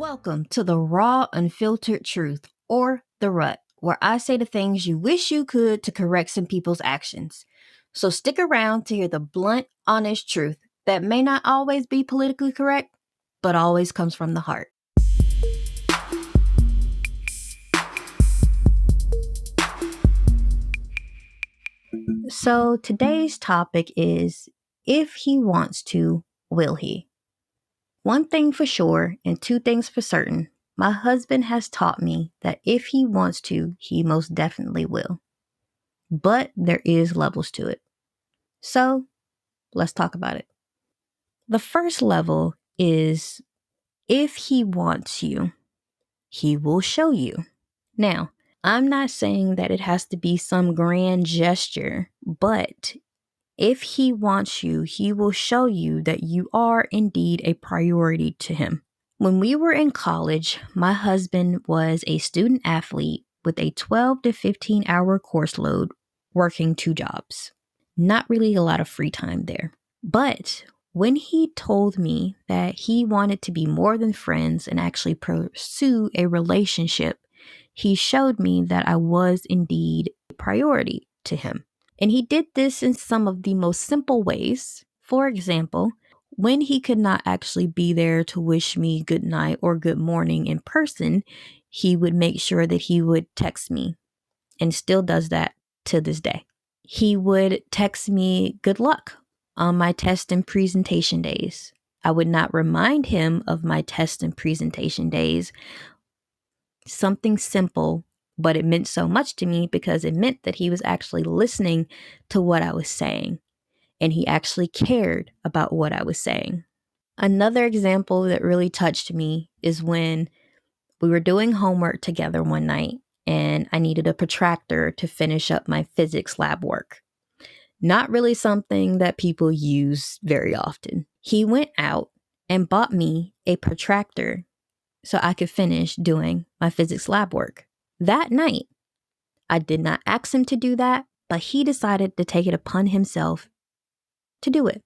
Welcome to the raw, unfiltered truth, or the rut, where I say the things you wish you could to correct some people's actions. So stick around to hear the blunt, honest truth that may not always be politically correct, but always comes from the heart. So today's topic is, if he wants to, will he? One thing for sure, and two things for certain, my husband has taught me that if he wants to, he most definitely will. But there is levels to it. So let's talk about it. The first level is, if he wants you, he will show you. Now, I'm not saying that it has to be some grand gesture, but if he wants you, he will show you that you are indeed a priority to him. When we were in college, my husband was a student athlete with a 12 to 15 hour course load, working 2 jobs. Not really a lot of free time there. But when he told me that he wanted to be more than friends and actually pursue a relationship, he showed me that I was indeed a priority to him. And he did this in some of the most simple ways. For example, when he could not actually be there to wish me good night or good morning in person, he would make sure that he would text me, and still does that to this day. He would text me good luck on my test and presentation days. I would not remind him of my test and presentation days. Something simple, but it meant so much to me because it meant that he was actually listening to what I was saying, and he actually cared about what I was saying. Another example that really touched me is when we were doing homework together one night and I needed a protractor to finish up my physics lab work. Not really something that people use very often. He went out and bought me a protractor so I could finish doing my physics lab work. That night, I did not ask him to do that, but he decided to take it upon himself to do it.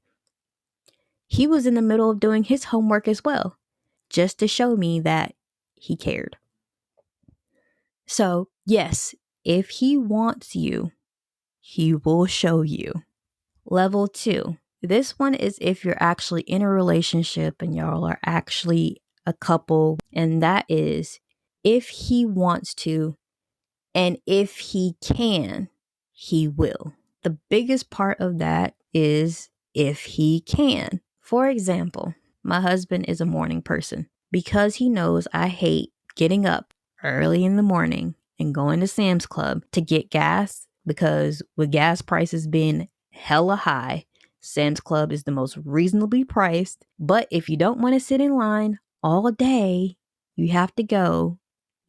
He was in the middle of doing his homework as well, just to show me that he cared. So, yes, if he wants you, he will show you. Level 2. This one is if you're actually in a relationship and y'all are actually a couple, and that is, if he wants to and if he can, he will. The biggest part of that is if he can. For example, my husband is a morning person. Because he knows I hate getting up early in the morning and going to Sam's Club to get gas, because with gas prices being hella high, Sam's Club is the most reasonably priced. But if you don't want to sit in line all day, you have to go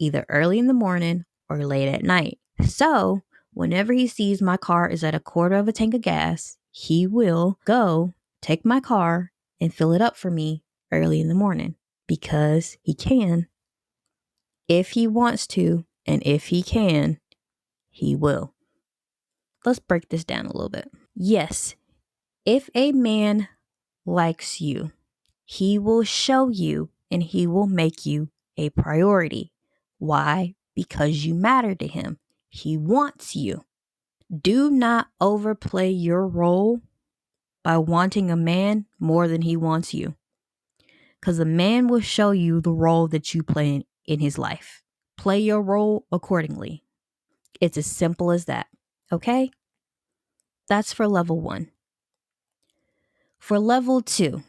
either early in the morning or late at night. So whenever he sees my car is at a quarter of a tank of gas, he will go take my car and fill it up for me early in the morning, because he can. If he wants to, and if he can, he will. Let's break this down a little bit. Yes, if a man likes you, he will show you and he will make you a priority. Why? Because you matter to him. He wants you. Do not overplay your role by wanting a man more than he wants you, because a man will show you the role that you play in his life. Play your role accordingly. It's as simple as that. Okay? That's for level 1. For level 2,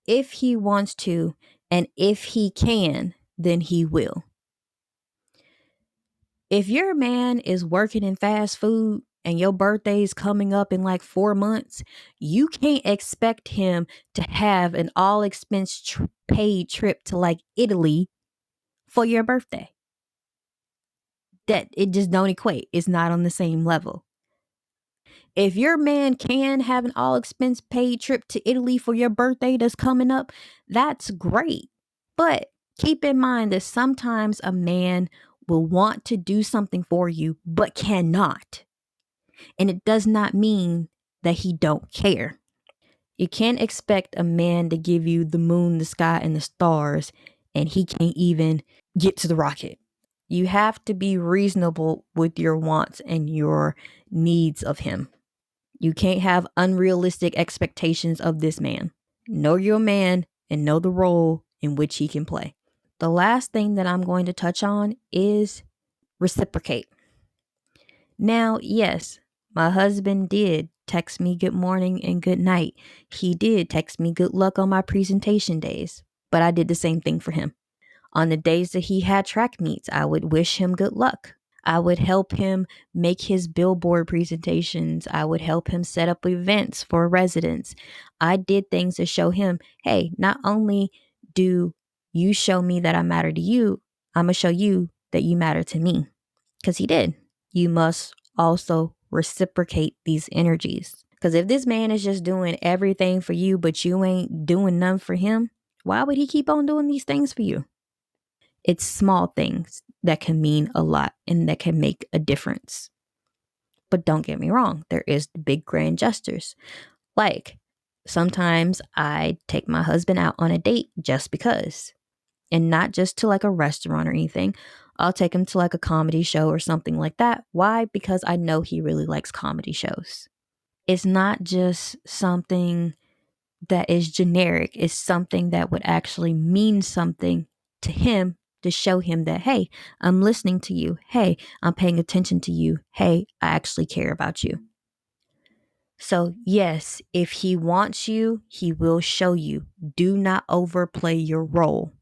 if he wants to and if he can, then he will. If your man is working in fast food and your birthday is coming up in like 4 months, you can't expect him to have an all expense paid trip to like Italy for your birthday. That it just don't equate. It's not on the same level. If your man can have an all expense paid trip to Italy for your birthday that's coming up, that's great. But keep in mind that sometimes a man will want to do something for you, but cannot. And it does not mean that he don't care. You can't expect a man to give you the moon, the sky, and the stars and he can't even get to the rocket. You have to be reasonable with your wants and your needs of him. You can't have unrealistic expectations of this man. Know your man and know the role in which he can play. The last thing that I'm going to touch on is reciprocate. Now, yes, my husband did text me good morning and good night. He did text me good luck on my presentation days, but I did the same thing for him. On the days that he had track meets, I would wish him good luck. I would help him make his billboard presentations. I would help him set up events for residents. I did things to show him, hey, not only do you show me that I matter to you, I'm going to show you that you matter to me. Because he did. You must also reciprocate these energies. Because if this man is just doing everything for you, but you ain't doing none for him, why would he keep on doing these things for you? It's small things that can mean a lot and that can make a difference. But don't get me wrong, there is the big grand gestures. Like sometimes I take my husband out on a date just because, and not just to like a restaurant or anything. I'll take him to like a comedy show or something like that. Why? Because I know he really likes comedy shows. It's not just something that is generic. It's something that would actually mean something to him, to show him that, hey, I'm listening to you. Hey, I'm paying attention to you. Hey, I actually care about you. So, yes, if he wants you, he will show you. Do not overplay your role.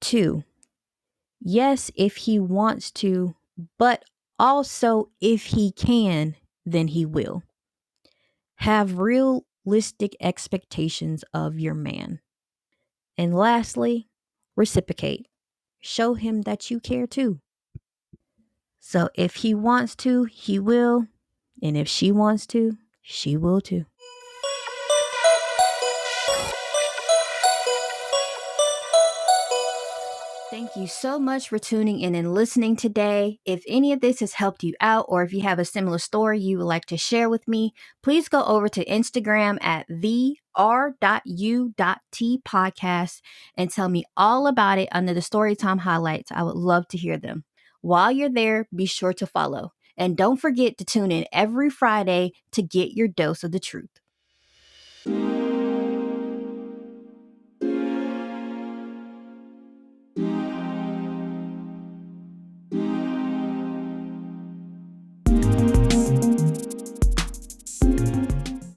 2, yes, if he wants to, but also if he can, then he will. Have realistic expectations of your man. And lastly, reciprocate. Show him that you care too. So if he wants to, he will. And if she wants to, she will too. Thank you so much for tuning in and listening today. If any of this has helped you out, or if you have a similar story you would like to share with me, please go over to Instagram at the R.U.T podcast and tell me all about it under the Storytime highlights. I would love to hear them. While you're there, be sure to follow. And don't forget to tune in every Friday to get your dose of the truth.